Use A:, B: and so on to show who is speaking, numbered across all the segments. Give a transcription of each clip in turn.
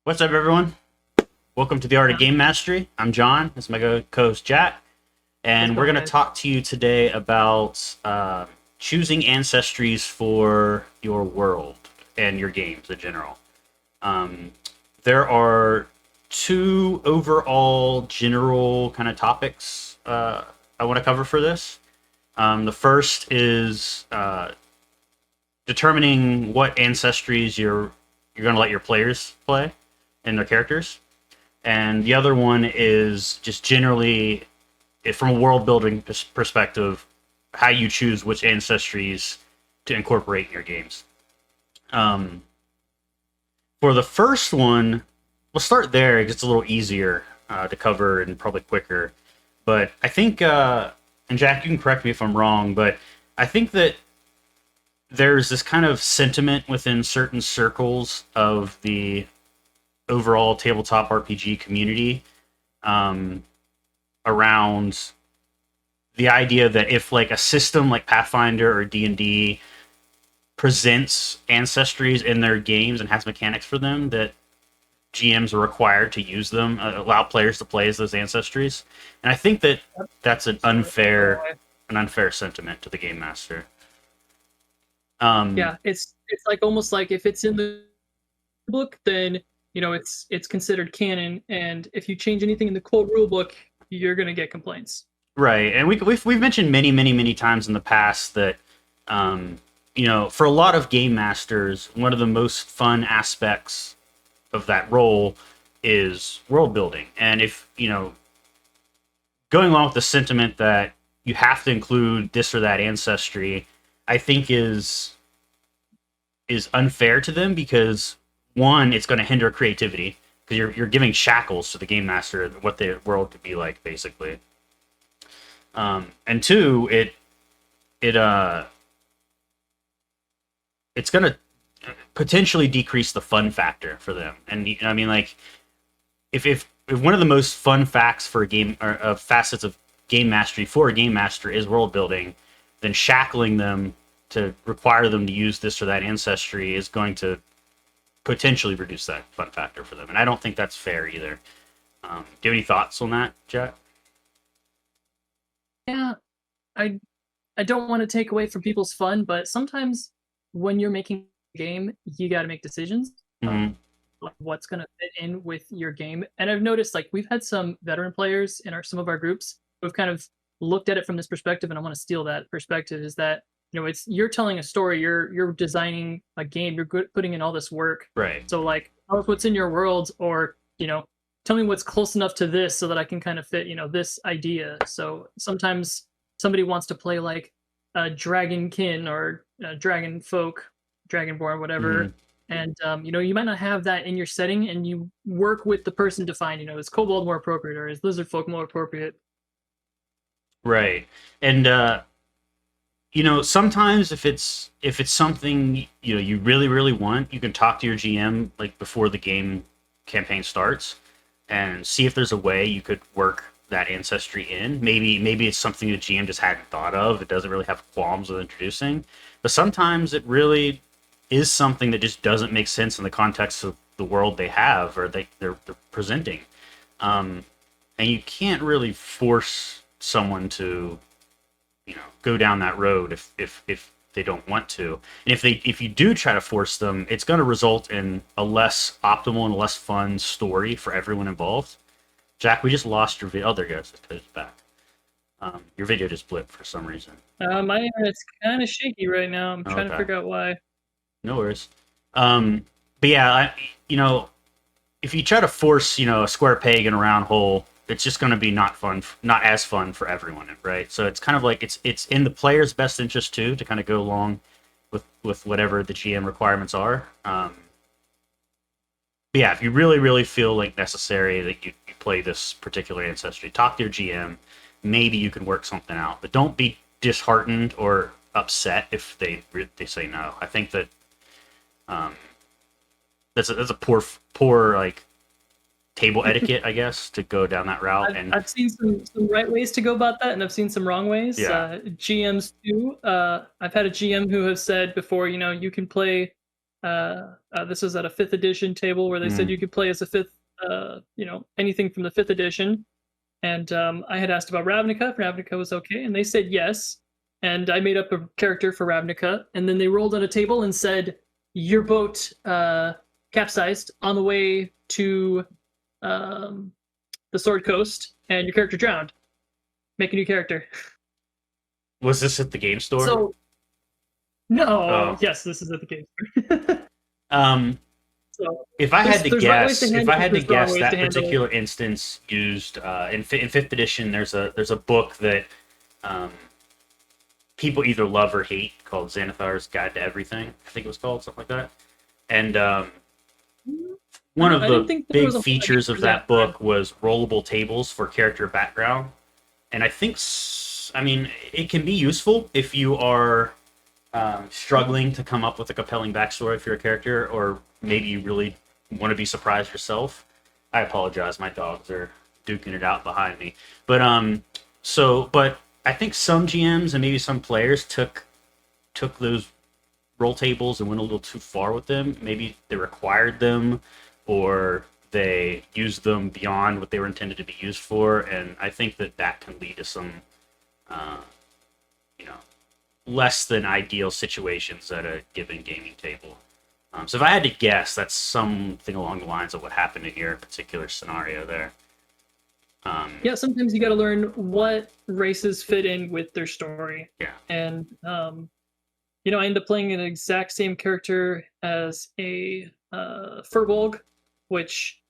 A: What's up, everyone? Welcome to the Art of Game Mastery. I'm John. This is my co-host Jack,
B: How's it
A: and we're
B: going,
A: going to
B: guys?
A: talk to you today about choosing ancestries for your world and your games in general. Um, there are two overall general kind of topics I want to cover for this. The first is determining what ancestries you're going to let your players play and their characters. And the other one is just generally, from a world building perspective, how you choose which ancestries to incorporate in your games. Um, for the first one, we'll start there. It's a little easier to cover and probably quicker. But I think, and Jack, you can correct me if I'm wrong, but I think that there's this kind of sentiment within certain circles of the overall tabletop RPG community um, around the idea that if like a system like Pathfinder or D&D presents ancestries in their games and has mechanics for them, that GMs are required to use them, allow players to play as those ancestries. And I think that
B: Yep.
A: that's an
B: So it's the other way.
A: unfair sentiment to the game master.
B: Yeah, it's like almost like if it's in the book, then it's considered canon, and if you change anything in the quote rule book, you're gonna get complaints.
A: Right, and we've mentioned many times in the past that for a lot of game masters, one of the most fun aspects of that role is world building. And if going along with the sentiment that you have to include this or that ancestry, I think is unfair to them because one, it's going to hinder creativity because you're giving shackles to the game master what the world could be like basically. And two, it it's going to potentially decrease the fun factor for them. And I mean, like, if one of the most fun facts for a game or facets of game mastery for a game master is world building, then shackling them to require them to use this or that ancestry is going to potentially reduce that fun factor for them. And I don't think that's fair either. Do you have any thoughts on that, Jack?
B: Yeah, I I don't want to take away from people's fun, but sometimes when you're making a game, you got to make decisions.
A: Mm-hmm.
B: Like what's gonna fit in with your game. And I've noticed like we've had some veteran players in our some of our groups who've kind of looked at it from this perspective, and I want to steal that perspective. Is that it's you're telling a story, you're designing a game, you're putting in all this work.
A: Right.
B: So like, tell us what's in your world, or tell me what's close enough to this so that I can kind of fit this idea. So sometimes somebody wants to play like a dragonkin or a dragon folk, dragonborn,
A: Mm-hmm.
B: whatever, and you might not have that in your setting, and you work with the person to find, is kobold more appropriate or is lizardfolk more appropriate.
A: Right. And sometimes if it's something you really want, you can talk to your GM like before the game campaign starts and see if there's a way you could work that ancestry in. Maybe it's something the GM just hadn't thought of. It doesn't really have qualms with introducing, but sometimes it really is something that just doesn't make sense in the context of the world they have or they're presenting. Um, and you can't really force someone to go down that road if they don't want to. And if you do try to force them, it's going to result in a less optimal and less fun story for everyone involved. Jack, we just lost your video. Oh, there it goes. It's back. Your video just blipped for some reason.
B: My internet's kind of shaky right now. I'm trying to
A: Okay,
B: figure out why.
A: no worries. Um, but yeah, if you try to force a square peg in a round hole, it's just going to be not fun, not as fun for everyone, right? So it's kind of like it's in the player's best interest too to kind of go along with whatever the GM requirements are. But yeah, if you really feel like necessary that you play this particular ancestry, talk to your GM. Maybe you can work something out, but don't be disheartened or upset if they say no. I think that um, that's a poor like table etiquette, I guess, to go down that route. And
B: I've seen some right ways to go about that, and I've seen some wrong ways.
A: yeah,
B: GMs too. I've had a GM who has said before, you can play This was at a 5th edition table where they said you could play as a 5th, anything from the 5th edition. And I had asked about Ravnica, if Ravnica was okay, and they said yes. And I made up a character for Ravnica, and then they rolled on a table and said, your boat capsized on the way to the Sword Coast, and your character drowned. Make a new character.
A: Was this at the game store?
B: So, no. Yes, this is at the game store. So,
A: if I had to guess, that
B: to
A: particular instance used in 5th edition, there's a book that people either love or hate called Xanathar's Guide to Everything. I think it was called something like that. And one of the big features of that book was rollable tables for character background. And I think, it can be useful if you are struggling to come up with a compelling backstory for your character, or maybe you really want to be surprised yourself. I apologize, my dogs are duking it out behind me. But but I think some GMs and maybe some players took those roll tables and went a little too far with them. Maybe they required them, or they used them beyond what they were intended to be used for. And I think that can lead to some, less than ideal situations at a given gaming table. So if I had to guess, that's something along the lines of what happened in your particular scenario there.
B: Yeah, sometimes you got to learn what races fit in with their story.
A: Yeah.
B: And, I ended up playing an exact same character as a Furbolg, which,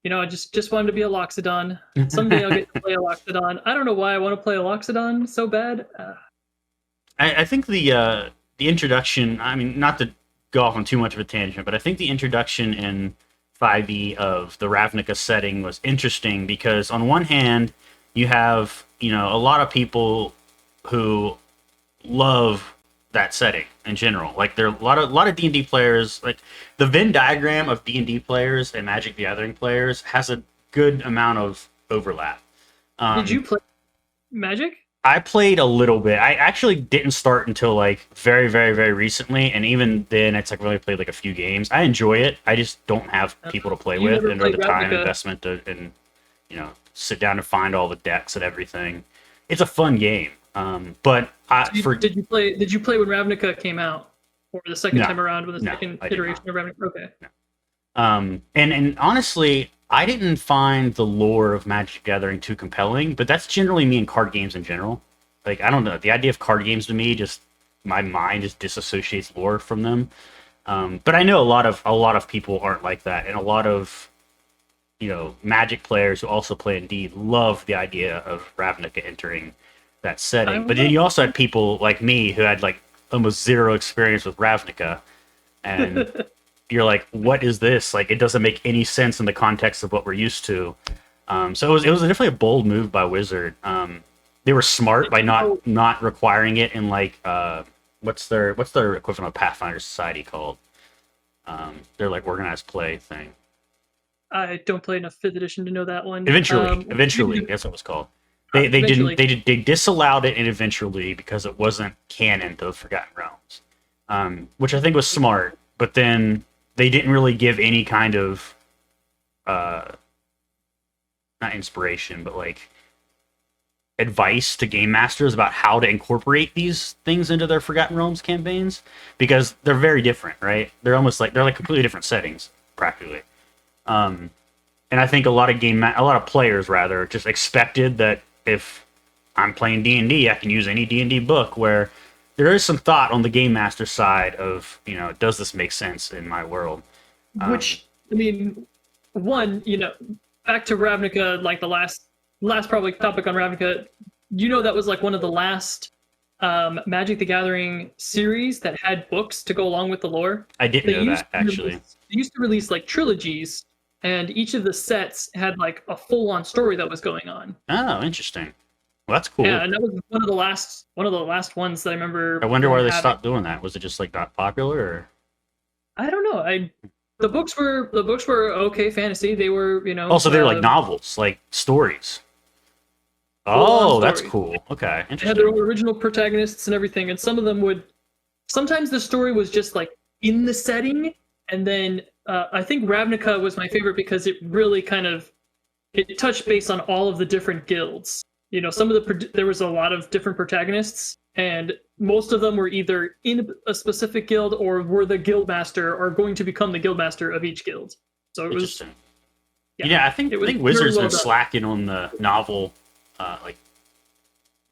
B: I just wanted to be a Loxodon. Someday I'll get to play a Loxodon. I don't know why I want to play a Loxodon so bad.
A: I think the introduction, not to go off on too much of a tangent, but I think the introduction in 5e of the Ravnica setting was interesting because on one hand, you have, a lot of people who love that setting in general. Like there are a lot of D&D players, like the Venn diagram of D&D players and Magic the Gathering players has a good amount of overlap.
B: Did you play Magic?
A: I played a little bit. I actually didn't start until like very, very, very recently, and even then, it's like really played like a few games. I enjoy it. I just don't have people to play with, and or the time investment to, and sit down and find all the decks and everything. It's a fun game. But
B: did you play when Ravnica came out, or the second time around with the second iteration of Ravnica? Okay.
A: No. And honestly, I didn't find the lore of Magic the Gathering too compelling, but that's generally me in card games in general. Like, I don't know, the idea of card games to me, just my mind just disassociates lore from them. But I know a lot of people aren't like that, and a lot of Magic players who also play Indeed love the idea of Ravnica entering that setting. But then you also had people like me who had like almost zero experience with Ravnica, and you're like, what is this? Like, it doesn't make any sense in the context of what we're used to. So it was definitely a bold move by Wizard. They were smart by not requiring it in like what's their equivalent of Pathfinder Society called? Their like organized play thing.
B: I don't play enough 5th edition to know that one.
A: Eventually, that's what it was called. They disallowed it in Eventually because it wasn't canon to the Forgotten Realms, which I think was smart. But then they didn't really give any kind of not inspiration, but like advice to game masters about how to incorporate these things into their Forgotten Realms campaigns, because they're very different, right? They're like completely different settings, practically. And I think a lot of players rather just expected that if I'm playing D&D, I can use any D&D book, where there is some thought on the game master side of, does this make sense in my world?
B: Which, back to Ravnica, like the last probably topic on Ravnica, that was like one of the last Magic the Gathering series that had books to go along with the lore.
A: I didn't know that, actually.
B: They used to release like trilogies, and each of the sets had like a full-on story that was going on.
A: Oh, interesting. Well, that's cool.
B: Yeah, and that was one of the last ones that I remember.
A: I wonder why they stopped doing that. Was it just like not popular, or?
B: I don't know. The books were okay fantasy. They were,
A: Also, they were like novels, like stories. Oh, that's cool. Okay, interesting.
B: They had their own original protagonists and everything, and some of them would. Sometimes the story was just like in the setting, And then I think Ravnica was my favorite because it really kind of it touched base on all of the different guilds. You know, some of there was a lot of different protagonists, and most of them were either in a specific guild or were the guild master or going to become the guild master of each guild. So it was
A: Interesting. Yeah, I think Wizards been slacking on the novel, like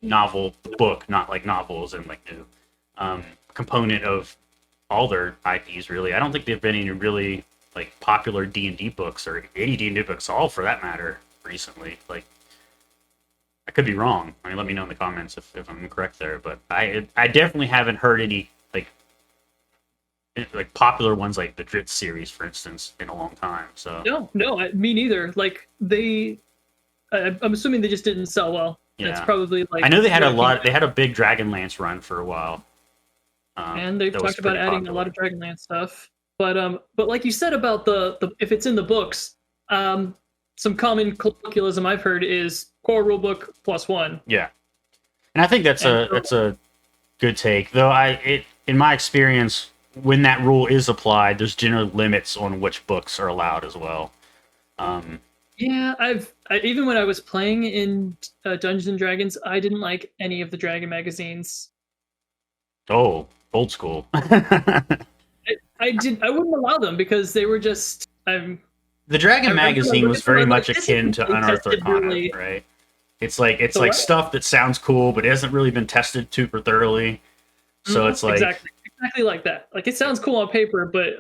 A: novel book, not like novels and like new component of all their IPs. Really, I don't think there've been any really like popular D&D books or any D&D books, all for that matter, recently. Like, I could be wrong. I mean, let me know in the comments if I'm incorrect there. But I definitely haven't heard any like popular ones like the Dritz series, for instance, in a long time. So
B: no, me neither. Like I'm assuming they just didn't sell well.
A: Yeah.
B: It's probably like
A: I know they had a lot. They had a big Dragonlance run for a while,
B: and they've talked about adding a lot of Dragonlance stuff. But like you said about the if it's in the books, some common colloquialism I've heard is core rulebook +1.
A: Yeah, and I think that's a good take. Though in my experience, when that rule is applied, there's generally limits on which books are allowed as well.
B: Yeah, even when I was playing in Dungeons and Dragons, I didn't like any of the Dragon magazines.
A: Oh, old school.
B: I wouldn't allow them because they were just.
A: The Dragon magazine was very much akin to Unearthed Arcana, right? It's like stuff that sounds cool, but it hasn't really been tested super thoroughly. So it's like
B: exactly like that. Like it sounds cool on paper, but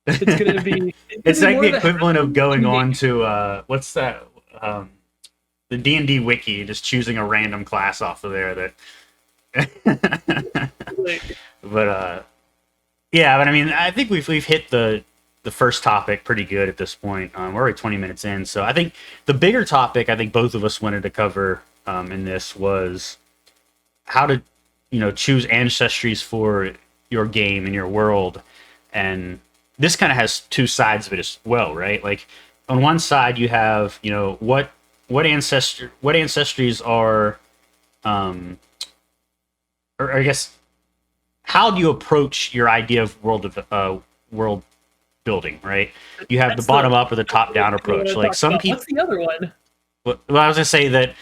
B: it's gonna be.
A: It's like the equivalent of going on to what's that? The D&D wiki, just choosing a random class off of there. But I mean, I think we've hit the first topic pretty good at this point. We're already 20 minutes in, so I think the bigger topic I think both of us wanted to cover in this was how to choose ancestries for your game and your world. And this kind of has two sides of it as well, right? Like on one side you have what ancestries are, or I guess, how do you approach your idea of world building, right? You have the bottom up or the top down approach. Like some people.
B: What's the other one?
A: Well, I was gonna say that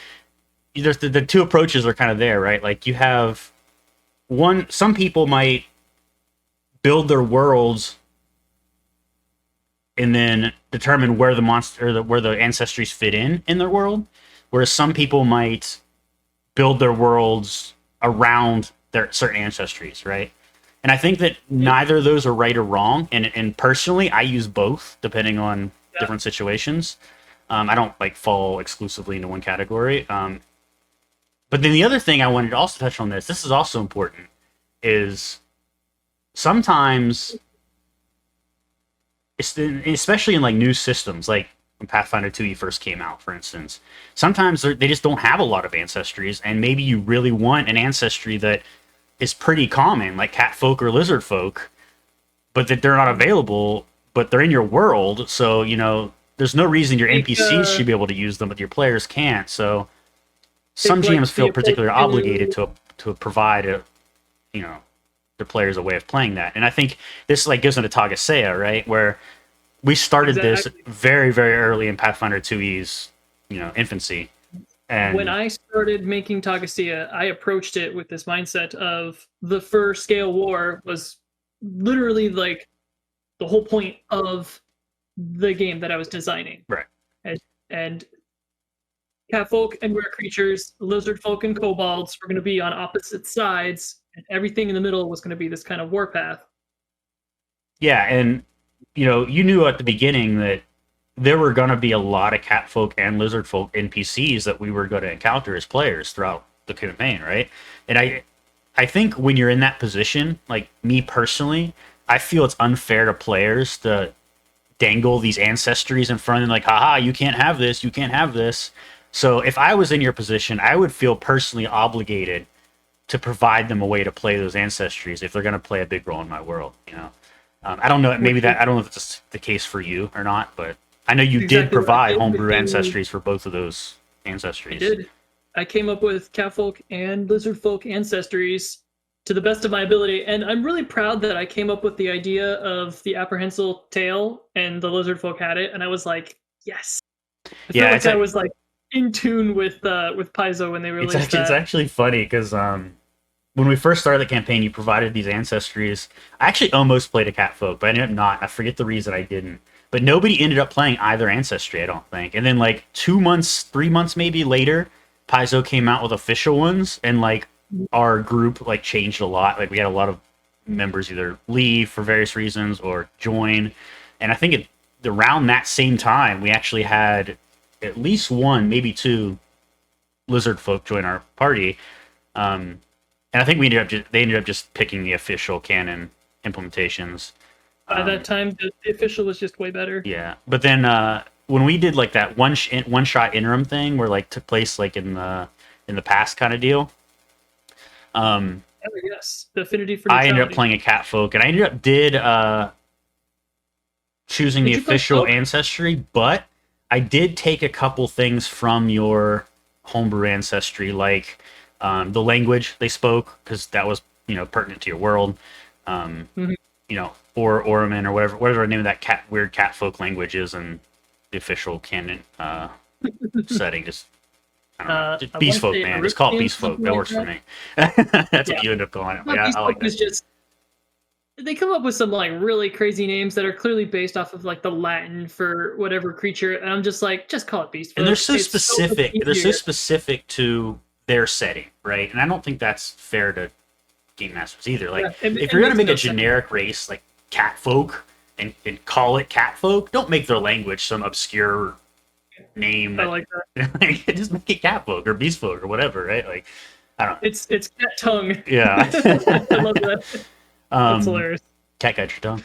A: there's the two approaches are kind of there, right? Like you have some people might build their worlds and then determine where the monster or where the ancestries fit in their world, whereas some people might build their worlds around their certain ancestries, right? And I think that neither of those are right or wrong. And personally, I use both depending on different situations. I don't fall exclusively into one category. But then the other thing I wanted to also touch on this is also important, is sometimes, especially in new systems, like when Pathfinder 2e first came out, for instance, sometimes they just don't have a lot of ancestries, and maybe you really want an ancestry that is pretty common, like Catfolk or Lizardfolk, but that they're not available, but they're in your world, so, there's no reason your NPCs should be able to use them, but your players can't, so some GMs feel particularly obligated to provide their players a way of playing that. And I think this goes into Tagasea, right? Where we started this very, very early in Pathfinder 2e's, infancy. And
B: when I started making Tagasea, I approached it with this mindset of the Fur Scale War was literally the whole point of the game that I was designing.
A: Right.
B: And Catfolk and rare creatures, Lizardfolk and kobolds were going to be on opposite sides, and everything in the middle was going to be this kind of warpath.
A: Yeah, and you knew at the beginning that there were going to be a lot of Catfolk and Lizardfolk NPCs that we were going to encounter as players throughout the campaign, right? And I think when you're in that position, like me personally, I feel it's unfair to players to dangle these ancestries in front of them, haha, you can't have this, you can't have this. So if I was in your position, I would feel personally obligated to provide them a way to play those ancestries if they're going to play a big role in my world. I don't know. Maybe I don't know if it's the case for you or not, but I know you did provide homebrew ancestries for both of those ancestries.
B: I did. I came up with Catfolk and Lizardfolk ancestries to the best of my ability. And I'm really proud that I came up with the idea of the apprehensile tail, and the Lizardfolk had it, and I was like, yes. I feel
A: Yeah,
B: like I was like in tune with Paizo when they released
A: it's
B: that.
A: actually funny because when we first started the campaign, you provided these ancestries. I actually almost played a catfolk, but I ended up not. I forget the reason I didn't. But nobody ended up playing either ancestry, I don't think. And then like 2 months, 3 months maybe later, Paizo came out with official ones, and like our group like changed a lot. Like we had a lot of members either leave for various reasons or join. And I think around that same time, we actually had at least one, maybe two Lizardfolk join our party. And I think they ended up just picking the official canon implementations.
B: By that time, the official was just way better.
A: Yeah, but then when we did like that one shot interim thing, where like took place like in the past kind of deal,
B: Oh, yes, the affinity for
A: I ended up
B: neutrality.
A: playing a catfolk, and I ended up choosing the
B: Did you play
A: official
B: folk?
A: ancestry, but I did take a couple things from your homebrew ancestry, like the language they spoke, because that was pertinent to your world. Um,
B: Mhm.
A: or Oraman or whatever the name of that weird cat folk language is in the official canon setting. Just I don't know, just
B: I
A: Beast
B: want to
A: Folk,
B: say
A: man. Just call it
B: Erupian,
A: Beast Folk.
B: something
A: That
B: like
A: works for
B: that.
A: me. That's
B: Yeah,
A: what you end up calling it.
B: but
A: Yeah,
B: Beast
A: I like
B: Folk
A: that.
B: is just, they come up with some like really crazy names that are clearly based off of like the Latin for whatever creature, and I'm just like, just call it Beast
A: And they're
B: Folk.
A: so
B: It's so much
A: specific. They're so
B: easier.
A: specific to their setting, right? And I don't think that's fair to game masters either.
B: Yeah,
A: Like, if
B: it
A: you're gonna
B: makes
A: make a
B: no sense.
A: generic race like cat folk and call it cat folk, don't make their language some obscure name
B: I
A: that
B: like that.
A: like, just make it cat folk or beast folk or whatever, right? Like, I don't know.
B: It's cat tongue.
A: Yeah.
B: I love that. That's
A: um,
B: hilarious.
A: cat got your tongue.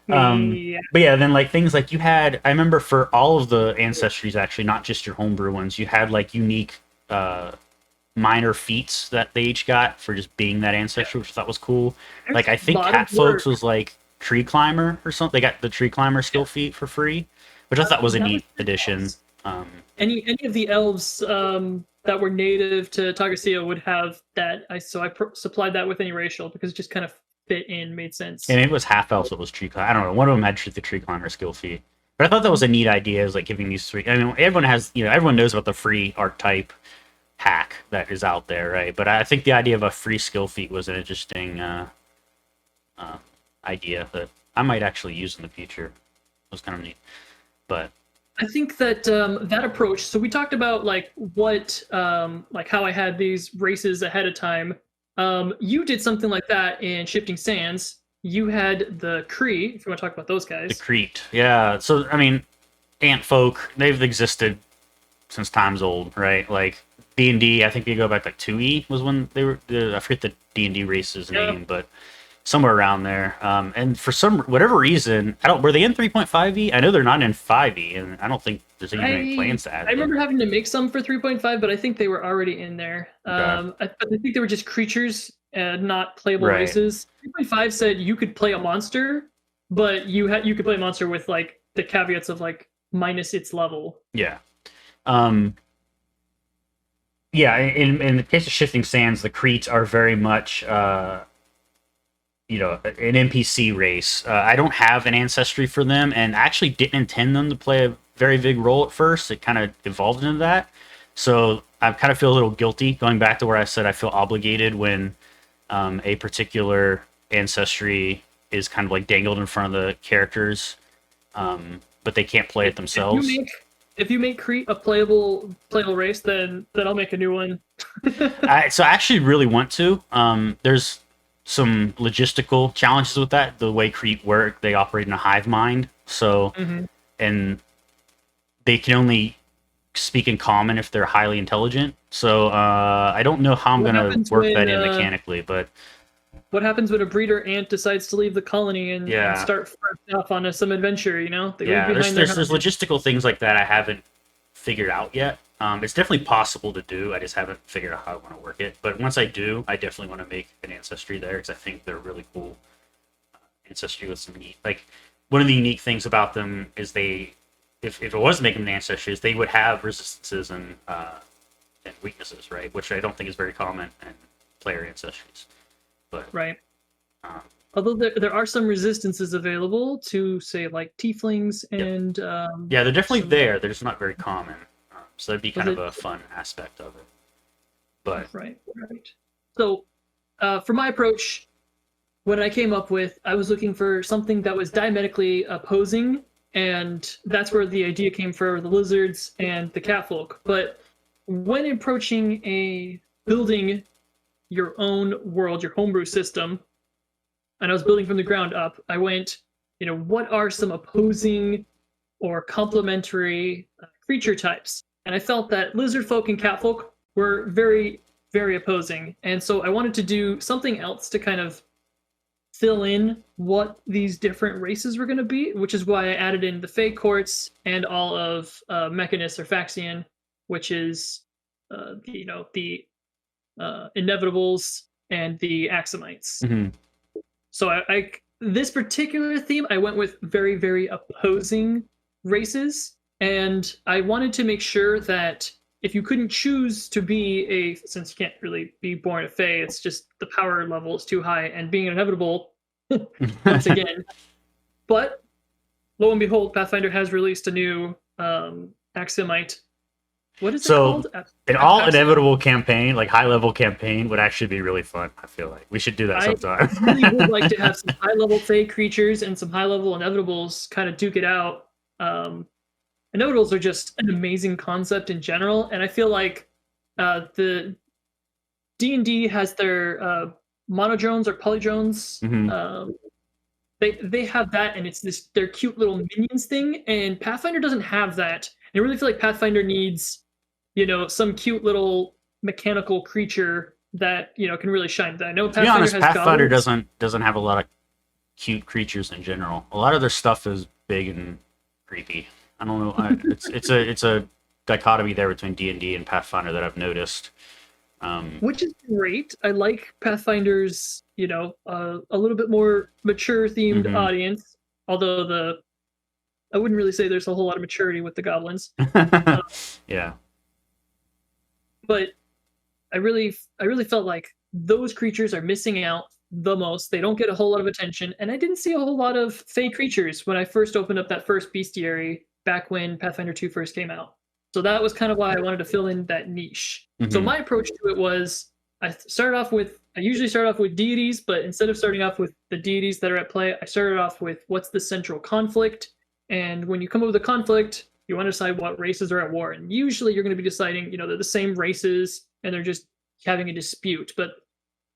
B: Yeah.
A: But yeah, then like things like you had, I remember for all of the ancestries, actually, not just your homebrew ones, you had like unique uh, minor feats that they each got for just being that ancestry, which I thought was cool.
B: There's
A: Like I
B: a
A: think
B: lot of
A: Cat Folks
B: work.
A: was like tree climber or something. They got the tree climber skill feat for free, which I thought was a
B: That was
A: neat addition.
B: elves. Any of the elves that were native to Tagasia would have that. Supplied that with any racial because it just kind of fit in, made
A: And
B: sense.
A: it was half elves. It was tree climber. I don't know. One of them had the tree climber skill feat, but I thought that was a neat idea. Is like giving these three. I mean, everyone has everyone knows about the free archetype hack that is out there, right? But I think the idea of a free skill feat was an interesting idea that I might actually use in the future. It was kind of neat, but
B: I think that that approach. So we talked about like what, like how I had these races ahead of time. You did something like that in Shifting Sands. You had the Kree. If you want to talk about those
A: the
B: guys.
A: Crete, yeah. So I mean, ant folk, they've existed since times old, right? Like D&D, I think they go back like 2E was when they were. I forget the D&D race's
B: Yeah.
A: name, but somewhere around there. And for some whatever reason, I don't. Were they in 3.5e? I know they're not in 5e, and I don't think there's even any plans to
B: I
A: add them.
B: remember having to make some for 3.5, but I think they were already in there.
A: Okay,
B: But I think they were just creatures and not playable
A: right.
B: races. 3.5 said you could play a monster, but you could play a monster with like the caveats of like minus its level.
A: Yeah. Um, yeah. In the case of Shifting Sands, the Crete are very much an NPC race. I don't have an ancestry for them, and actually didn't intend them to play a very big role at first. It kind of evolved into that, so I kind of feel a little guilty going back to where I said I feel obligated when a particular ancestry is kind of like dangled in front of the characters, but they can't play it
B: If you
A: themselves.
B: make if you make Crete a playable race, then I'll make a new one.
A: So I actually really want to. There's some logistical challenges with that. The way Crete work, they operate in a hive mind. So,
B: Mhm.
A: and they can only speak in common if they're highly intelligent. So I don't know how I'm
B: What
A: gonna
B: happens
A: work that
B: when
A: in mechanically, but
B: what happens when a breeder ant decides to leave the colony and
A: yeah,
B: start first off on some adventure? You know, they leave
A: yeah. There's
B: behind their
A: there's there's
B: hunters.
A: logistical things like that I haven't figured out yet. It's definitely possible to do. I just haven't figured out how I want to work it. But once I do, I definitely want to make an ancestry there because I think they're really cool ancestry with some neat. Like one of the unique things about them is if it was making an ancestry, is they would have resistances and weaknesses, right? Which I don't think is very common in player ancestries. But
B: Right.
A: um,
B: Although there are some resistances available to, say, like tieflings
A: yep.
B: and
A: Yeah, they're definitely
B: some
A: there. They're just not very common. So that'd be
B: was
A: kind of
B: it
A: a fun aspect of it. But
B: right, right. So for my approach, what I came up with, I was looking for something that was diametrically opposing, and that's where the idea came for the lizards and the catfolk. But when approaching a building your own world, your homebrew system, and I was building from the ground up, I went, what are some opposing or complementary creature types? And I felt that lizardfolk and catfolk were very, very opposing. And so I wanted to do something else to kind of fill in what these different races were going to be, which is why I added in the Fey Courts and all of Mechanus or Faxian, which is the Inevitables and the Axamites.
A: mhm.
B: So I this particular theme I went with very, very opposing races, and I wanted to make sure that if you couldn't choose to be since you can't really be born a Fae, it's just the power level is too high, and being inevitable once again. But lo and behold, Pathfinder has released a new Axamite. What is it
A: So
B: called?
A: an all inevitable campaign, like high level campaign, would actually be really fun. I feel like we should do that
B: I
A: sometime.
B: really would like to have some high level Fey creatures and some high level inevitables kind of duke it out. Inevitables are just an amazing concept in general, and I feel like the D&D has their monodrones or polydrones.
A: Mhm.
B: They have that, and it's their cute little minions thing, and Pathfinder doesn't have that. And I really feel like Pathfinder needs, some cute little mechanical creature that can really shine. I know
A: To be
B: Pathfinder
A: honest,
B: has
A: Pathfinder
B: goblins.
A: doesn't have a lot of cute creatures in general. A lot of their stuff is big and creepy. I don't know. It's a dichotomy there between D&D and Pathfinder that I've noticed.
B: Which is great. I like Pathfinder's, a little bit more mature themed
A: Mhm.
B: audience. Although I wouldn't really say there's a whole lot of maturity with the goblins.
A: Yeah.
B: But I really felt like those creatures are missing out the most. They don't get a whole lot of attention, and I didn't see a whole lot of Fey creatures when I first opened up that first bestiary back when Pathfinder 2 first came out. So that was kind of why I wanted to fill in that niche. So
A: Mhm.
B: my approach to it was I usually start off with deities, but instead of starting off with the deities that are at play, I started off with what's the central conflict. And when you come up with a conflict, you want to decide what races are at war. And usually you're going to be deciding, they're the same races and they're just having a dispute. But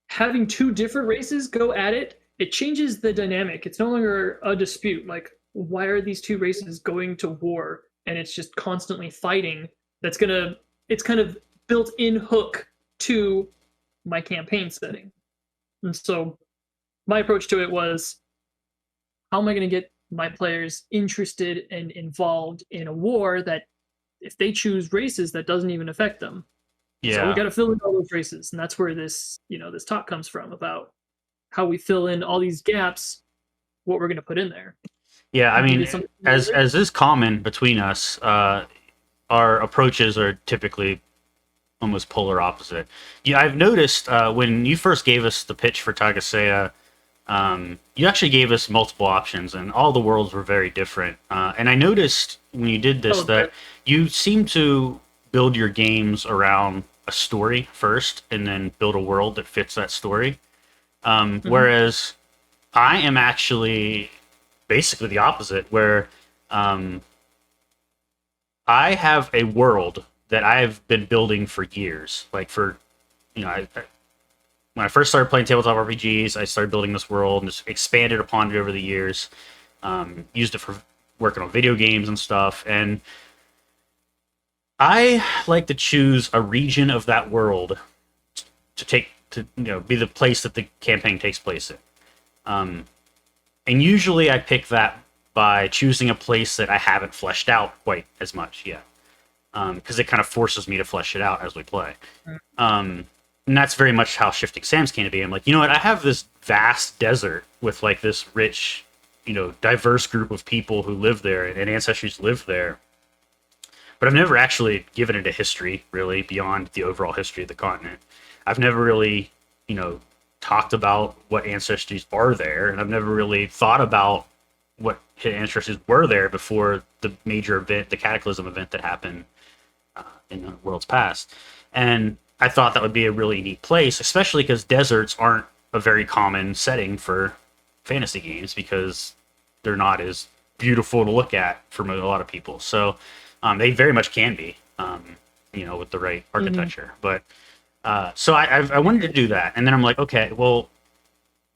B: having two different races go at it, it changes the dynamic. It's no longer a dispute. Like, why are these two races going to war? And it's just constantly fighting. It's kind of built in hook to my campaign setting. And so my approach to it was, how am I going to get my players interested and involved in a war that if they choose races that doesn't even affect them? So we
A: Yeah.
B: got to fill in all those races, and that's where this talk comes from about how we fill in all these gaps, what we're going to put in there.
A: Yeah. I
B: You
A: mean,
B: did something
A: as
B: similar?
A: as is common between us, our approaches are typically almost polar opposite. Yeah, I've noticed when you first gave us the pitch for Tagasea, you actually gave us multiple options, and all the worlds were very different. And I noticed when you did this
B: Oh,
A: that you seem to build your games around a story first, and then build a world that fits that story.
B: mhm.
A: Whereas I am actually basically the opposite, where um, I have a world that I've been building for years. Like for when I first started playing tabletop RPGs, I started building this world and just expanded upon it over the years. Used it for working on video games and stuff. And I like to choose a region of that world to be the place that the campaign takes place in. Um, and usually I pick that by choosing a place that I haven't fleshed out quite as much yet, because it kind of forces me to flesh it out as we play. Um, and that's very much how Shifting Sands came to be. I'm like, you know what? I have this vast desert with like this rich, diverse group of people who live there and ancestries live there. But I've never actually given it a history, really, beyond the overall history of the continent. I've never really talked about what ancestries are there, and I've never really thought about what ancestries were there before the major event, the cataclysm event that happened in the world's past. And I thought that would be a really neat place, especially because deserts aren't a very common setting for fantasy games because they're not as beautiful to look at for a lot of people. So they very much can be, with the right architecture. But so I wanted to do that, and then I'm like, okay, well,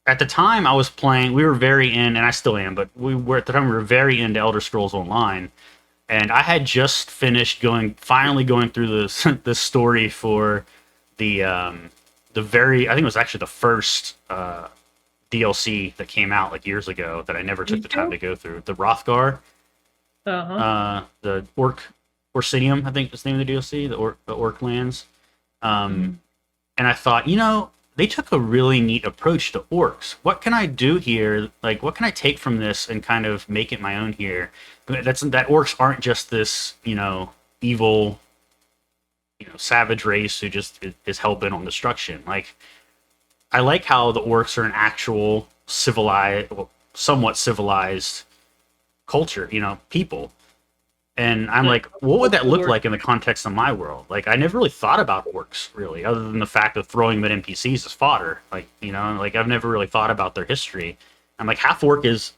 A: at the time I was playing, we were very in, and I still am, but we were at the time we were very into Elder Scrolls Online, and I had just finished finally going through the story for I think it was actually the first DLC that came out like years ago that I never took the time to go through. The Rothgar, the Orsinium, I think is the name of the DLC, the Orc lands. And I thought, they took a really neat approach to orcs. What can I do here? Like, what can I take from this and kind of make it my own here? That orcs aren't just this, evil, savage race who just is hell bent on destruction. Like, I like how the orcs are an actual civilized, somewhat civilized culture, people. And I'm like, what would that look like in the context of my world? Like, I never really thought about orcs, really, other than the fact of throwing them at NPCs as fodder. Like, like I've never really thought about their history. I'm like, half orc is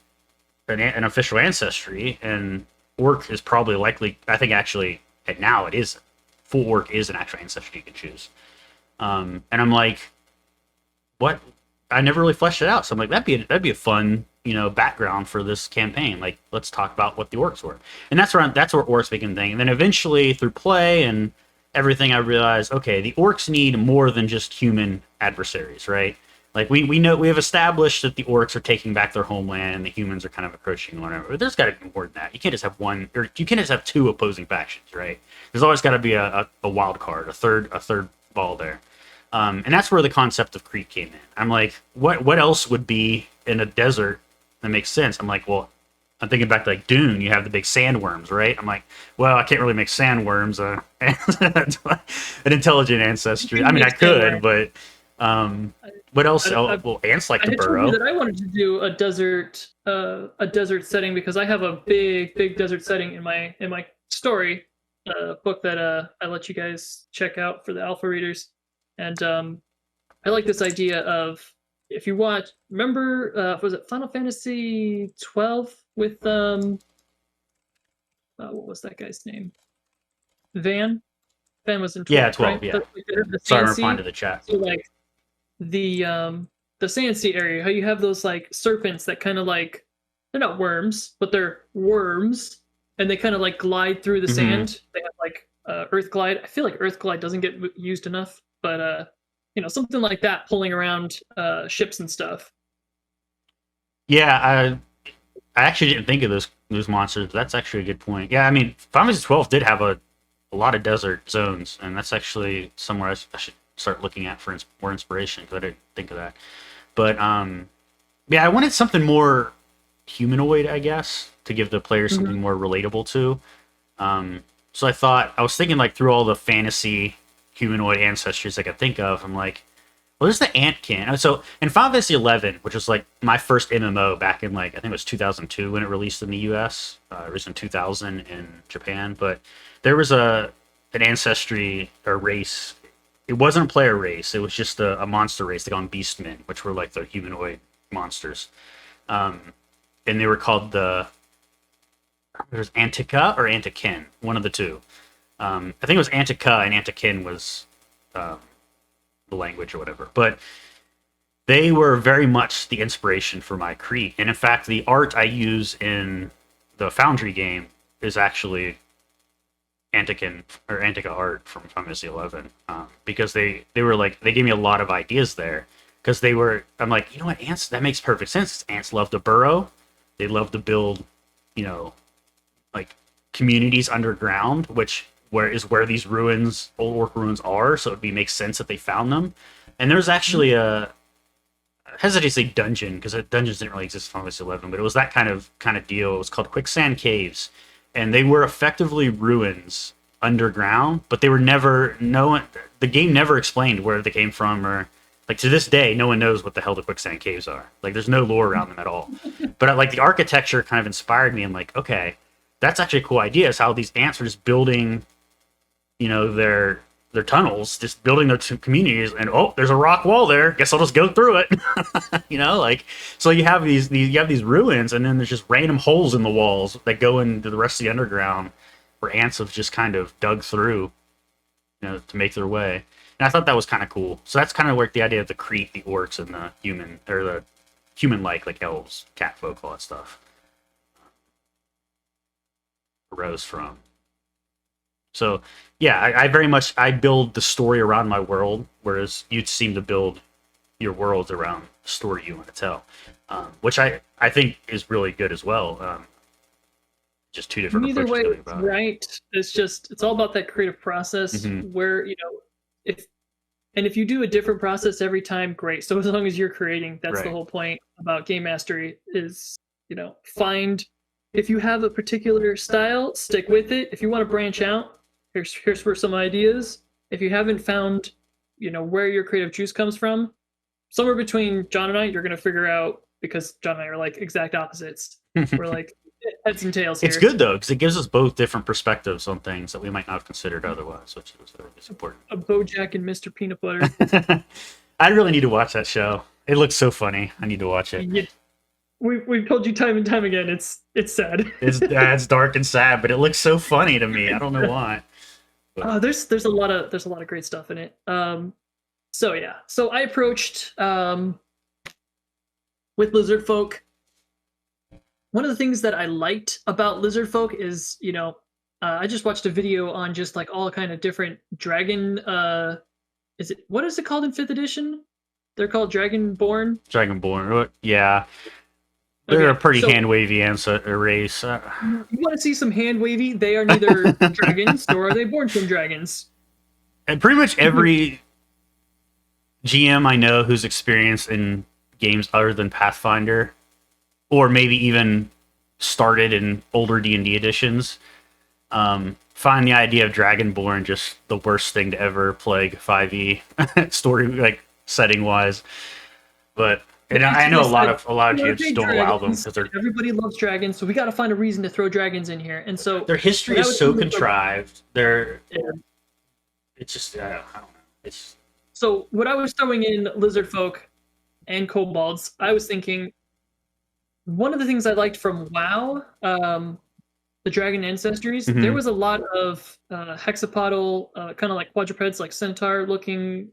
A: an official ancestry, and orc is probably likely, I think actually, now it is, full orc is an actual ancestry you can choose. And I'm like, what? I never really fleshed it out. So I'm like, that'd be a fun, background for this campaign. Like, let's talk about what the orcs were, and that's where orcs became a thing. And then eventually, through play and everything, I realized, okay, the orcs need more than just human adversaries, right? Like we know we have established that the orcs are taking back their homeland, and the humans are kind of approaching one another. But there's got to be more than that. You can't just have one, or you can't just have two opposing factions, right? There's always got to be a wild card, a third ball there. And that's where the concept of creep came in. I'm like, what else would be in a desert that makes sense? I'm like, well, I'm thinking back to like Dune. You have the big sandworms, right? I'm like, well, I can't really make sandworms an intelligent ancestry. I mean, I could, but what else? Well, ants like to burrow.
B: I told you that I wanted to do a desert setting because I have a big desert setting in my story book that I let you guys check out for the alpha readers. And I like this idea of, if you watch, remember, was it Final Fantasy 12 with what was that guy's name? Van was in 12.
A: Yeah, 12. Right? Yeah.
B: The
A: Sorry, I'm replying to the chat.
B: So like the Sand Sea area, how you have those like serpents that kind of like, they're not worms, but they're worms, and they kind of like glide through the sand. They have like Earth Glide. I feel like Earth Glide doesn't get used enough. But something like that, pulling around ships and stuff.
A: Yeah, I actually didn't think of those monsters. But that's actually a good point. Yeah, I mean, Final Fantasy 12 did have a lot of desert zones, and that's actually somewhere I should start looking at for more inspiration, because I didn't think of that. But yeah, I wanted something more humanoid, I guess, to give the player something more relatable to. So I was thinking like through all the fantasy humanoid ancestries I could think of. I'm like, well, there's the Antkin. So in Final Fantasy 11, which was like my first MMO back in like, I think it was 2002 when it released in the US. It was in 2000 in Japan, but there was an ancestry or race. It wasn't a player race. It was just a monster race. They called them Beastmen, which were like the humanoid monsters. And they were called there's Antica or Antikin, one of the two. I think it was Antica, and Antikin was the language or whatever. But they were very much the inspiration for my Crete. And in fact, the art I use in the Foundry game is actually Antikin or Antica art from Final Fantasy 11, because they were like, they gave me a lot of ideas there, because I'm like, you know what, ants, that makes perfect sense. Ants love to burrow, they love to build, like communities underground, where these ruins, old orc ruins, are. So makes sense that they found them. And there's actually I hesitate to say dungeon, because dungeons didn't really exist in Final Fantasy 11, but it was that kind of deal. It was called Quicksand Caves, and they were effectively ruins underground, but they were the game never explained where they came from, or Like to this day, no one knows what the hell the quicksand caves are. Like there's no lore around them at all. But like the architecture kind of inspired me. I'm like, okay, that's actually a cool idea. Is how these ants are just building, you know, their tunnels, just building their communities, and oh, there's a rock wall there. Guess I'll just go through it. You know, like so you have these ruins, and then there's just random holes in the walls that go into the rest of the underground, where ants have just kind of dug through, you know, to make their way. And I thought that was kind of cool. So that's kind of where the idea of the Crete, the orcs, and the human or the human-like elves, cat folk, all that stuff arose from. So yeah, I very much I build the story around my world, whereas you seem to build your worlds around the story you want to tell, which I think is really good as well. Just two different
B: Either way,
A: approaches about
B: right? It's all about that creative process where if you do a different process every time, great. So as long as you're creating, that's the whole point about game mastery is find if you have a particular style, stick with it. If you want to branch out, here's for some ideas. If you haven't found, where your creative juice comes from, somewhere between John and I, you're gonna figure out, because John and I are like exact opposites. We're like heads and tails here.
A: It's good though, because it gives us both different perspectives on things that we might not have considered otherwise, which is important.
B: A BoJack and Mr. Peanut Butter.
A: I really need to watch that show. It looks so funny. I need to watch it.
B: Yeah. We've told you time and time again. It's sad.
A: It's dark and sad, but it looks so funny to me. I don't know why.
B: There's a lot of great stuff in it. So I approached with Lizardfolk. One of the things that I liked about Lizardfolk is, I just watched a video on just like all kind of different dragon. What is it called in 5th edition? They're called Dragonborn.
A: Dragonborn, yeah. They're a pretty hand wavy race.
B: You want to see some hand wavy? They are neither dragons nor are they born from dragons.
A: And pretty much every GM I know who's experienced in games other than Pathfinder, or maybe even started in older D&D editions, find the idea of Dragonborn just the worst thing to ever plague 5e story, like setting wise. But I know a lot of GMs don't allow them because
B: everybody loves dragons, so we got to find a reason to throw dragons in here. And so
A: their history is so contrived. It's just I don't know.
B: So what I was throwing in Lizardfolk and Kobolds, I was thinking one of the things I liked from WoW, the Dragon Ancestries, there was a lot of hexapodal, kind of like quadrupeds, like centaur-looking,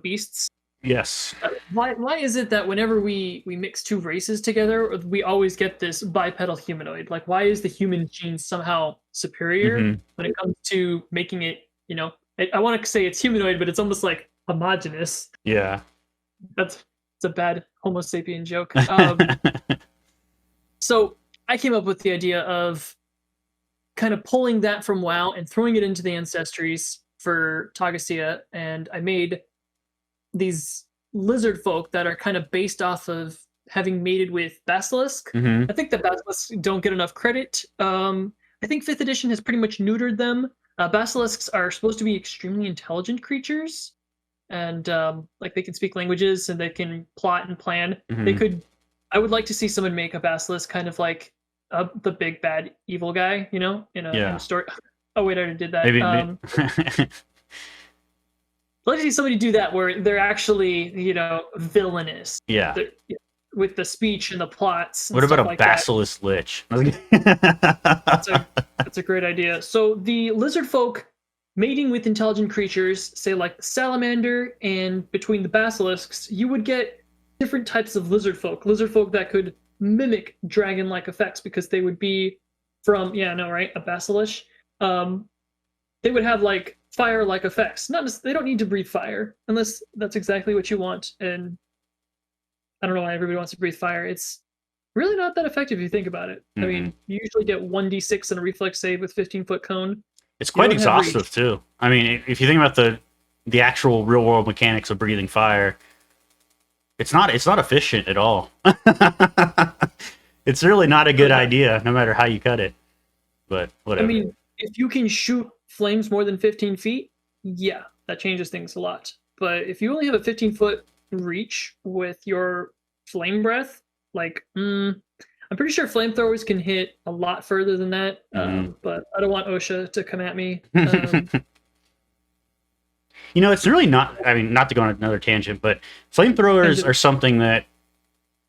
B: beasts.
A: Yes.
B: Why is it that whenever we mix two races together, we always get this bipedal humanoid? Like, why is the human gene somehow superior when it comes to making it, I want to say it's humanoid, but it's almost like homogenous.
A: Yeah.
B: It's a bad Homo sapien joke. So I came up with the idea of kind of pulling that from WoW and throwing it into the Ancestries for Tagasia, and I made these lizard folk that are kind of based off of having mated with basilisk. I think the basilisks don't get enough credit. I think 5th edition has pretty much neutered them. Basilisks are supposed to be extremely intelligent creatures, and like they can speak languages and they can plot and plan. I would like to see someone make a basilisk kind of like the big bad evil guy, in a story. Oh wait, I already did that.
A: Maybe.
B: I'd like to see somebody do that where they're actually, villainous.
A: Yeah.
B: With the speech and the plots. And
A: what about a
B: like
A: basilisk lich?
B: That's a great idea. So the lizard folk mating with intelligent creatures, say like the salamander, and between the basilisks, you would get different types of lizard folk that could mimic dragon-like effects because they would be from, a basilisk. They would have like fire-like effects. They don't need to breathe fire unless that's exactly what you want. And I don't know why everybody wants to breathe fire. It's really not that effective if you think about it. I mean, you usually get 1d6 and a reflex save with 15-foot cone.
A: It's quite exhaustive too. I mean, if you think about the actual real-world mechanics of breathing fire, it's not efficient at all. It's really not a good idea, no matter how you cut it. But whatever.
B: I mean, if you can shoot flames more than 15 feet, yeah, that changes things a lot. but if you only have a 15-foot reach with your flame breath, like, I'm pretty sure flamethrowers can hit a lot further than that. But I don't want OSHA to come at me.
A: You know, it's really not. I mean, not to go on another tangent, but flamethrowers are something that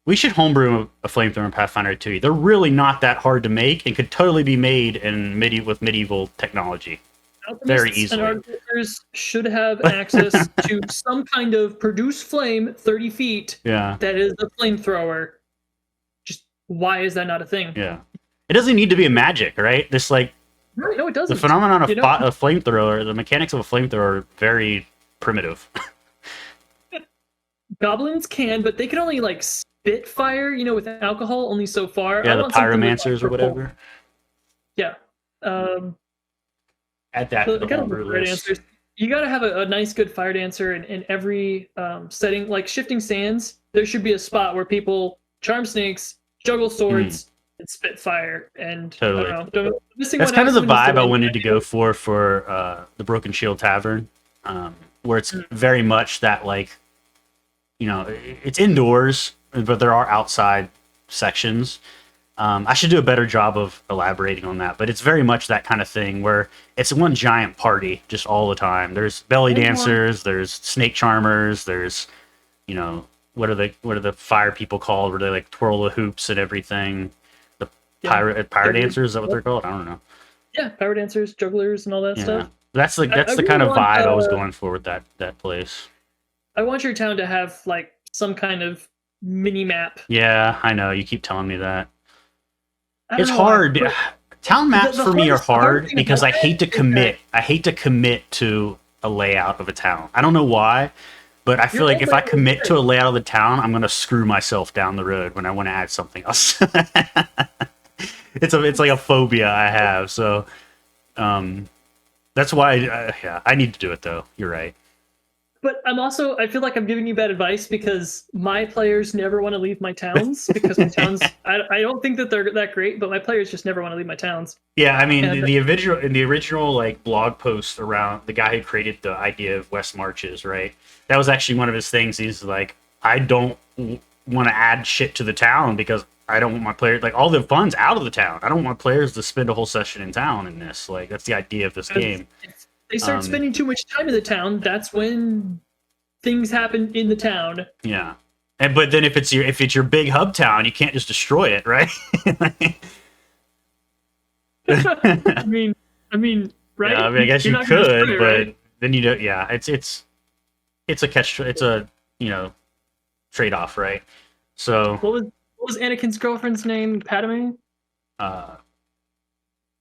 A: we should homebrew a flamethrower in Pathfinder 2. They're really not that hard to make and could totally be made in with medieval technology. Very easily.
B: And artificers should have access to some kind of produce flame 30 feet.
A: Yeah.
B: That is a flamethrower. Just why is that not a thing?
A: Yeah. It doesn't need to be a magic, right? This like.
B: No, it doesn't.
A: The phenomenon of a flamethrower, the mechanics of a flamethrower are very primitive.
B: Goblins can, but they can only like spit fire, with alcohol only so far.
A: Yeah, the pyromancers or whatever.
B: Yeah.
A: Add that to the homebrew list.
B: Dancers. You got to have a nice, good fire dancer in every setting. Like Shifting Sands, there should be a spot where people charm snakes, juggle swords, and spit fire. And
A: totally.
B: I don't know,
A: that's kind of the vibe I wanted to go for the Broken Shield Tavern, where it's very much that, like, it's indoors, but there are outside sections. I should do a better job of elaborating on that, but it's very much that kind of thing where it's one giant party just all the time. There's belly dancers, there's snake charmers, there's, what are the fire people called where they like twirl the hoops and everything? The pyro dancers, is that what they're called? I don't know.
B: Yeah, pyro dancers, jugglers, and all that stuff.
A: That's the kind of vibe I was going for with that place.
B: I want your town to have like some kind of mini map.
A: Yeah, I know. You keep telling me that. It's hard. Town maps for me are hard because I hate to commit. I hate to commit to a layout of a town. I don't know why, but I feel like if I commit to a layout of the town, I'm gonna screw myself down the road when I want to add something else. It's like a phobia I have. So, that's why. I need to do it though. You're right.
B: But I feel like I'm giving you bad advice because my players never want to leave my towns because my towns, I don't think that they're that great, but my players just never want to leave my towns.
A: Yeah, I mean, in the original like blog post around the guy who created the idea of West Marches, right? That was actually one of his things. He's like, I don't want to add shit to the town because I don't want my players, like, all the fun's out of the town. I don't want players to spend a whole session in town in this. Like, that's the idea of this game.
B: They start spending too much time in the town. That's when things happen in the town.
A: Yeah, but then if it's your big hub town, you can't just destroy it, right?
B: I mean, right?
A: Yeah, I guess you could, but right? Then you don't. Yeah, it's a catch. It's a trade off, right? So
B: what was Anakin's girlfriend's name? Padme.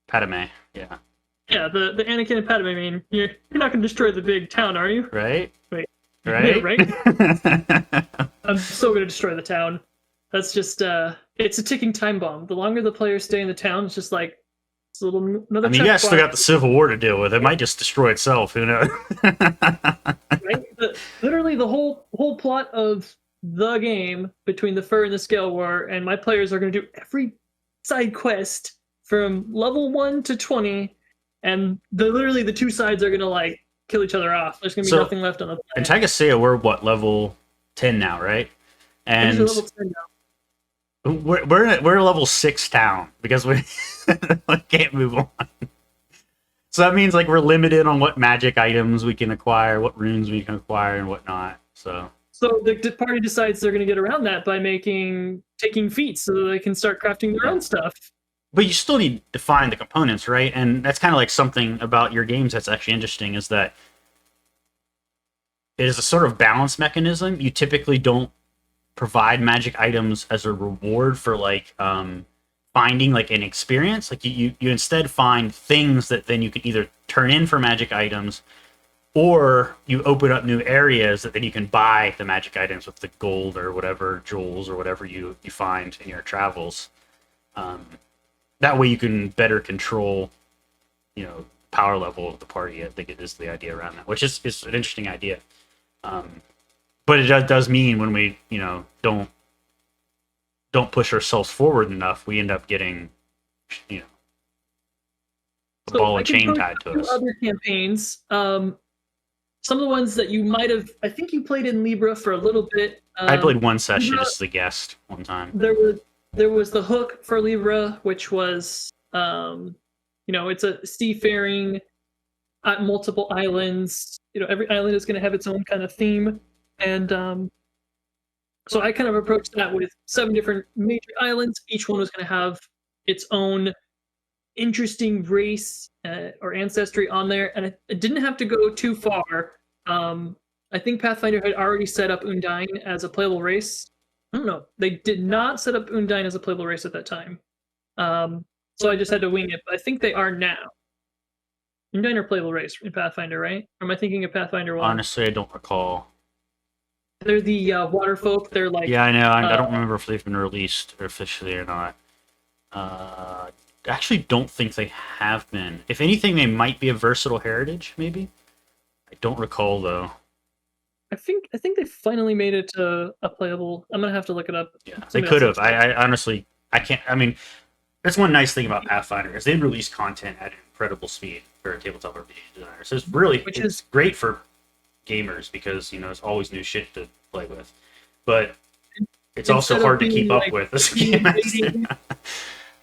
A: Padme. Yeah.
B: Yeah, the Anakin and Padme. I mean, you're not going to destroy the big town, are you?
A: Right.
B: Wait.
A: Right.
B: Yeah, right. I'm so going to destroy the town. That's just it's a ticking time bomb. The longer the players stay in the town, it's just like it's a little another.
A: I mean, you guys still got the Civil War to deal with. It might just destroy itself. Who knows?
B: Right. Literally, the whole plot of the game between the Fur and the Scale War, and my players are going to do every side quest from level 1 to 20. And literally the two sides are going to like kill each other off. There's going to be nothing left on the planet.
A: In Tagasea, we're what, level 10 now, right? And
B: level 10 now.
A: We're a level 6 town because we can't move on. So that means like we're limited on what magic items we can acquire, what runes we can acquire, and whatnot. So
B: the party decides they're going to get around that by taking feats so that they can start crafting their own stuff.
A: But you still need to find the components, right? And that's kind of like something about your games that's actually interesting is that it is a sort of balance mechanism. You typically don't provide magic items as a reward for like finding like an experience. Like you instead find things that then you can either turn in for magic items, or you open up new areas that then you can buy the magic items with the gold or whatever, jewels or whatever you find in your travels. That way you can better control, power level of the party. I think it is the idea around that, which is an interesting idea. But it does mean when we, don't push ourselves forward enough, we end up getting, a ball and chain tied to us.
B: Other campaigns, some of the ones that you might have. I think you played in Libra for a little bit.
A: I played one session
B: Libra,
A: just as a guest one time.
B: there was the hook for Libra, which was it's a seafaring at multiple islands. Every island is going to have its own kind of theme, and so I kind of approached that with 7 different major islands. Each one was going to have its own interesting race or ancestry on there, and it didn't have to go too far. I think Pathfinder had already set up Undine as a playable race. I don't know. They did not set up Undine as a playable race at that time. So I just had to wing it. But I think they are now. Undine are playable race in Pathfinder, right? Or am I thinking of Pathfinder 1?
A: Honestly, I don't recall.
B: They're the water folk. They're like...
A: Yeah, I know. I don't remember if they've been released officially or not. Actually don't think they have been. If anything, they might be a versatile heritage, maybe? I don't recall, though.
B: I think they finally made it a playable... I'm going to have to look it up.
A: Yeah, they could have. I honestly... I can't... I mean, that's one nice thing about Pathfinder, is they release content at an incredible speed for tabletop RPG designers. So it's great for gamers, because, there's always new shit to play with. But it's also hard to keep up with as a game master.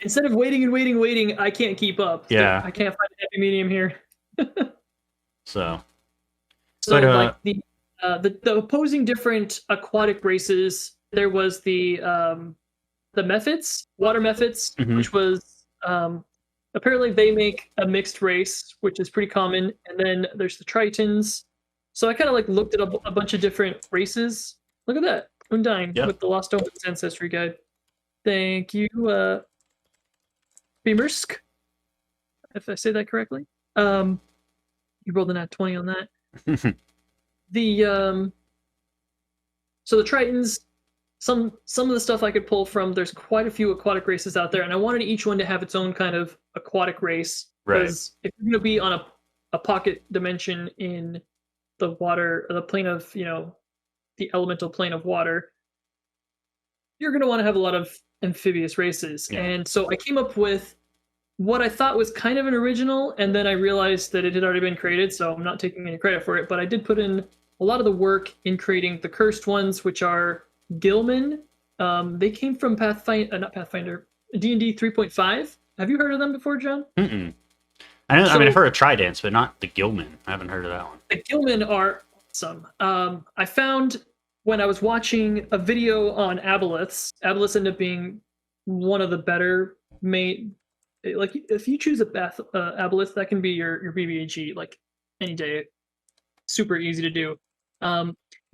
B: Instead of waiting and waiting, I can't keep up.
A: Yeah.
B: I can't find a happy medium here.
A: So
B: like the opposing different aquatic races, there was the Mephits, water Mephits, which was apparently they make a mixed race, which is pretty common. And then there's the Tritons. So I kind of like looked at a bunch of different races. Look at that, Undine with the Lost Omens Ancestry Guide. Thank you, Bemersk, if I say that correctly. You rolled a nat 20 on that. So the Tritons, some of the stuff I could pull from, there's quite a few aquatic races out there, and I wanted each one to have its own kind of aquatic race. Because if you're going to be on a pocket dimension in the water, the plane of, the elemental plane of water, you're going to want to have a lot of amphibious races. Yeah. And so I came up with what I thought was kind of an original, and then I realized that it had already been created, so I'm not taking any credit for it, but I did put in a lot of the work in creating the cursed ones, which are Gilman. They came from not Pathfinder, D&D 3.5. Have you heard of them before, John?
A: Mm-mm. I've heard of Tridents, but not the Gilman. I haven't heard of that one.
B: The Gilman are awesome. I found when I was watching a video on aboleths ended up being one of the better made. Like, if you choose a aboleth, that can be your BBAG, like, any day. Super easy to do.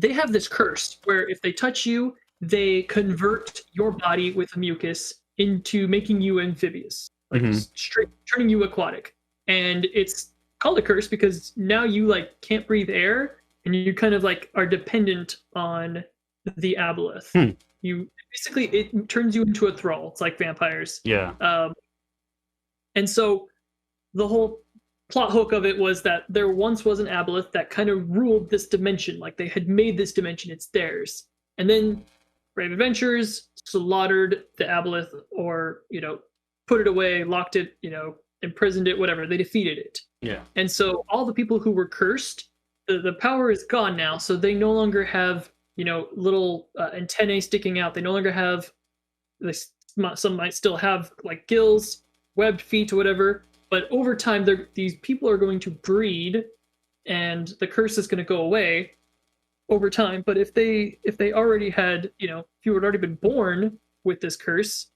B: They have this curse where if they touch you, they convert your body with mucus into making you amphibious, like straight turning you aquatic. And it's called a curse because now you like can't breathe air, and you kind of like are dependent on the aboleth. You basically, it turns you into a thrall. It's like vampires.
A: Yeah.
B: And so the whole plot hook of it was that there once was an aboleth that kind of ruled this dimension. Like, they had made this dimension, it's theirs. And then Brave Adventures slaughtered the aboleth, or, put it away, locked it, imprisoned it, whatever. They defeated it.
A: Yeah.
B: And so all the people who were cursed, the power is gone now. So they no longer have, little antennae sticking out. They no longer have, some might still have like gills, webbed feet, or whatever. But over time, these people are going to breed, and the curse is going to go away over time. But if they already had, if you had already been born with this curse,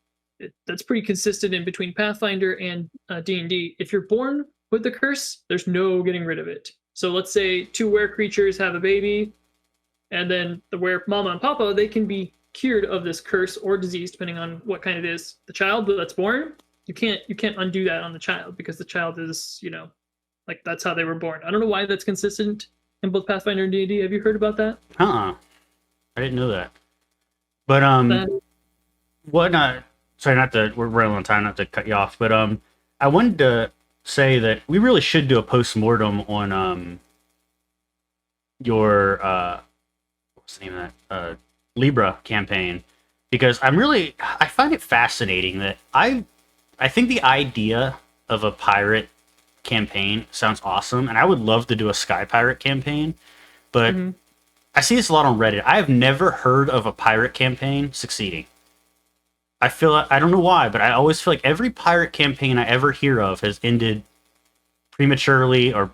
B: that's pretty consistent in between Pathfinder and D&D. If you're born with the curse, there's no getting rid of it. So let's say 2 were creatures have a baby, and then the were mama and papa, they can be cured of this curse or disease, depending on what kind it is. The child that's born, you can't undo that on the child, because the child is, like, that's how they were born. I don't know why that's consistent in both Pathfinder and D&D. Have you heard about that?
A: I didn't know that. But sorry, we're running on time, not to cut you off, but I wanted to say that we really should do a post-mortem on your what's the name of that Libra campaign, because I find it fascinating that I think the idea of a pirate campaign sounds awesome, and I would love to do a Sky Pirate campaign, but
B: Hmm.
A: I see this a lot on Reddit. I have never heard of a pirate campaign succeeding. I feel I don't know why, but I always feel like every pirate campaign I ever hear of has ended prematurely or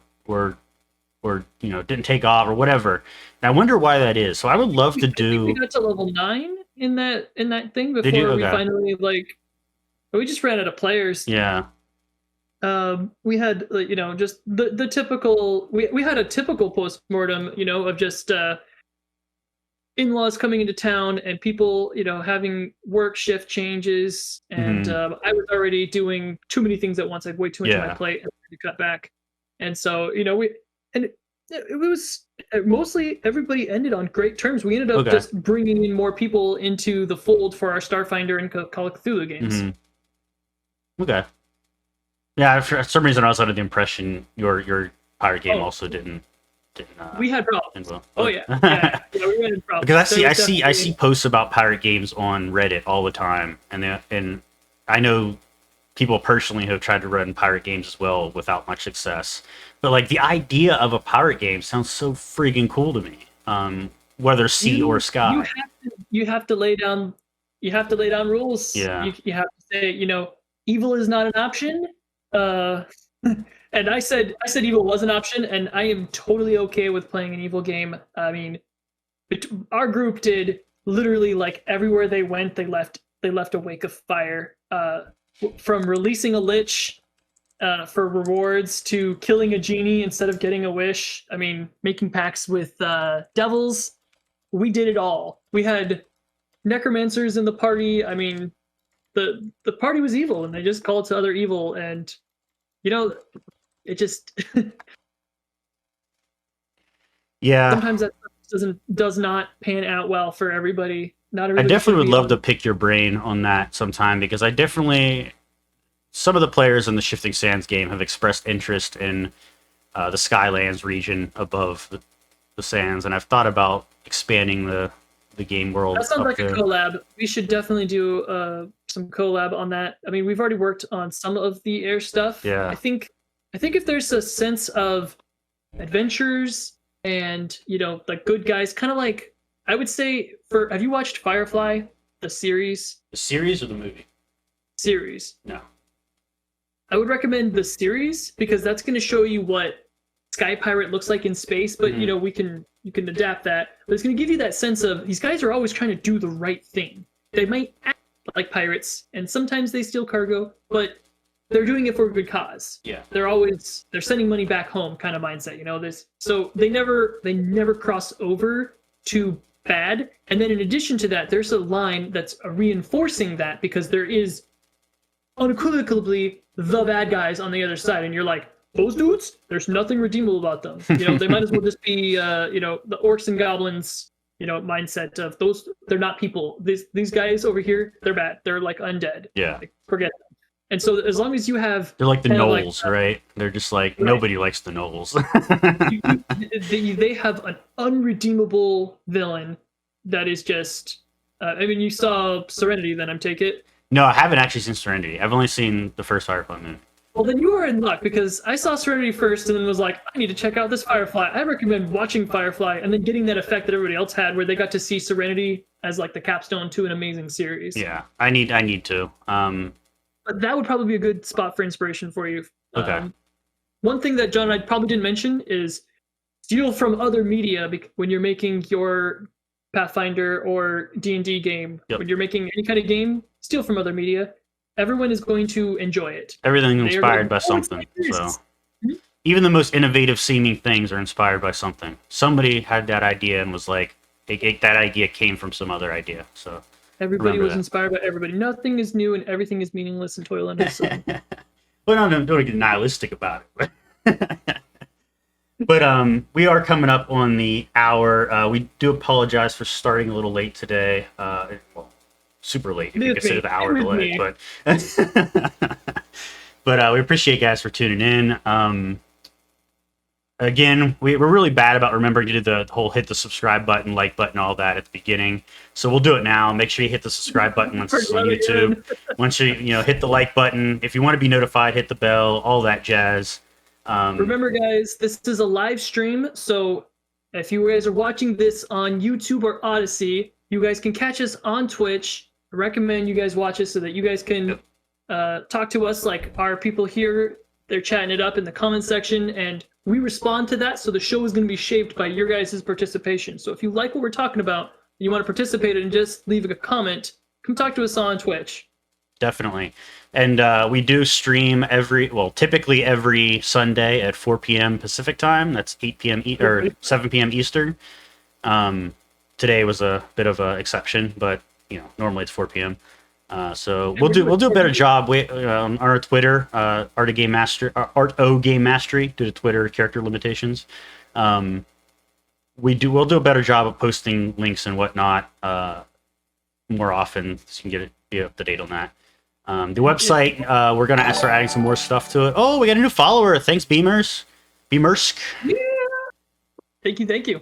A: didn't take off or whatever. And I wonder why that is. So I would love to
B: I think we
A: do.
B: got to level 9 in that thing
A: Did you?
B: before we
A: Okay.
B: finally we just ran out of players.
A: Yeah.
B: We had just the typical we had a typical postmortem of just in-laws coming into town and people having work shift changes, and
A: Hmm.
B: I was already doing too many things at once. I had way too much on my
A: Yeah.
B: plate and I had to cut back. And so it was mostly everybody ended on great terms. We ended up
A: Okay.
B: just bringing in more people into the fold for our Starfinder and Call of Cthulhu games.
A: Hmm. Okay. Yeah. For some reason, I was under the impression your pirate game
B: Oh,
A: also didn't
B: we had
A: end
B: problems.
A: well.
B: Oh yeah, yeah, we ran into problems.
A: Because
B: There was
A: I see
B: definitely-
A: posts about pirate games on Reddit all the time, and I know people personally who have tried to run pirate games as well without much success. But like the idea of a pirate game sounds so freaking cool to me. Whether sea or sky.
B: you have to lay down rules.
A: Yeah.
B: You have to say evil is not an option. And I said evil was an option, and I am totally okay with playing an evil game. I mean, our group did literally like everywhere they went, they left a wake of fire. From releasing a lich for rewards to killing a genie instead of getting a wish. I mean, making pacts with devils. We did it all. We had necromancers in the party. I mean, the party was evil, and they just called to other evil, and it just
A: Yeah.
B: sometimes that does not pan out well for everybody. Not
A: I
B: everybody.
A: definitely would love to pick your brain on that sometime because some of the players in the Shifting Sands game have expressed interest in the Skylands region above the sands, and I've thought about expanding the game world.
B: That sounds
A: up
B: like
A: there.
B: a collab. We should definitely do some collab on that. I mean, we've already worked on some of the air stuff.
A: Yeah.
B: I think if there's a sense of adventures and like good guys, kind of like I would say have you watched Firefly, the series?
A: The series or the movie?
B: Series.
A: No.
B: I would recommend the series because that's going to show you what Sky Pirate looks like in space, but you can adapt that. But it's going to give you that sense of these guys are always trying to do the right thing. They might act like pirates, and sometimes they steal cargo, but they're doing it for a good cause.
A: Yeah.
B: They're sending money back home kind of mindset. This, so they never cross over to bad. And then in addition to that, there's a line that's reinforcing that because there is unequivocally the bad guys on the other side, and you're like, those dudes, there's nothing redeemable about them. They might as well just be the orcs and goblins mindset of those. They're not people. These guys over here, they're bad. They're like undead.
A: Yeah.
B: Like, forget them. And so as long as you have,
A: They're like the
B: kind of
A: gnolls, right? They're just like nobody likes the gnolls.
B: they have an unredeemable villain that is just. I mean, you saw Serenity, then I'm take it.
A: No, I haven't actually seen Serenity. I've only seen the first Firefly movie.
B: Well, then you are in luck because I saw Serenity first and then was like, I need to check out this Firefly. I recommend watching Firefly and then getting that effect that everybody else had where they got to see Serenity as like the capstone to an amazing series.
A: Yeah, I need to.
B: But that would probably be a good spot for inspiration for you.
A: Okay.
B: One thing that John and I probably didn't mention is steal from other media when you're making your Pathfinder or D&D game.
A: Yep.
B: When you're making any kind of game, steal from other media. Everyone is going to enjoy it.
A: Everything's
B: They are
A: inspired
B: going,
A: by
B: "Oh, it's
A: something.
B: like this."
A: So
B: Mhm.
A: even the most innovative seeming things are inspired by something. Somebody had that idea and was like, that idea came from some other idea. So
B: Everybody
A: Remember
B: was
A: that.
B: inspired by everybody. Nothing is new and everything is meaningless and toil under the sun.
A: Well, no, don't get nihilistic about it. But we are coming up on the hour. We do apologize for starting a little late today. Well, super late if you
B: With
A: consider
B: me.
A: the hour
B: With
A: delay.
B: me.
A: But we appreciate you guys for tuning in. Again, we're really bad about remembering to do the whole hit the subscribe button, like button, all that at the beginning. So we'll do it now. Make sure you hit the subscribe button once it's on YouTube. Once you hit the like button. If you want to be notified, hit the bell, all that jazz.
B: Remember, guys, this is a live stream, so if you guys are watching this on YouTube or Odyssey, you guys can catch us on Twitch. I recommend you guys watch it so that you guys can talk to us like our people here. They're chatting it up in the comment section, and we respond to that. So the show is going to be shaped by your guys' participation. So if you like what we're talking about, and you want to participate and just leave a comment, come talk to us on Twitch.
A: Definitely. And we do stream typically every Sunday at 4 p.m. Pacific time. That's 8 p.m. or 7 p.m. Eastern. Today was a bit of an exception, but normally it's 4 p.m. So we'll do a better job on our Twitter, Art O Game Mastery, due to Twitter character limitations. We'll do a better job of posting links and whatnot more often, so you can be up to date on that. The website, we're gonna start adding some more stuff to it. Oh, we got a new follower. Thanks, Bemersk.
B: Yeah. Thank you.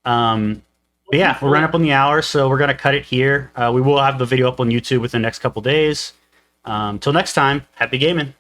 A: But yeah, we're running up on the hour, so we're gonna cut it here. We will have the video up on YouTube within the next couple days. Till next time, happy gaming.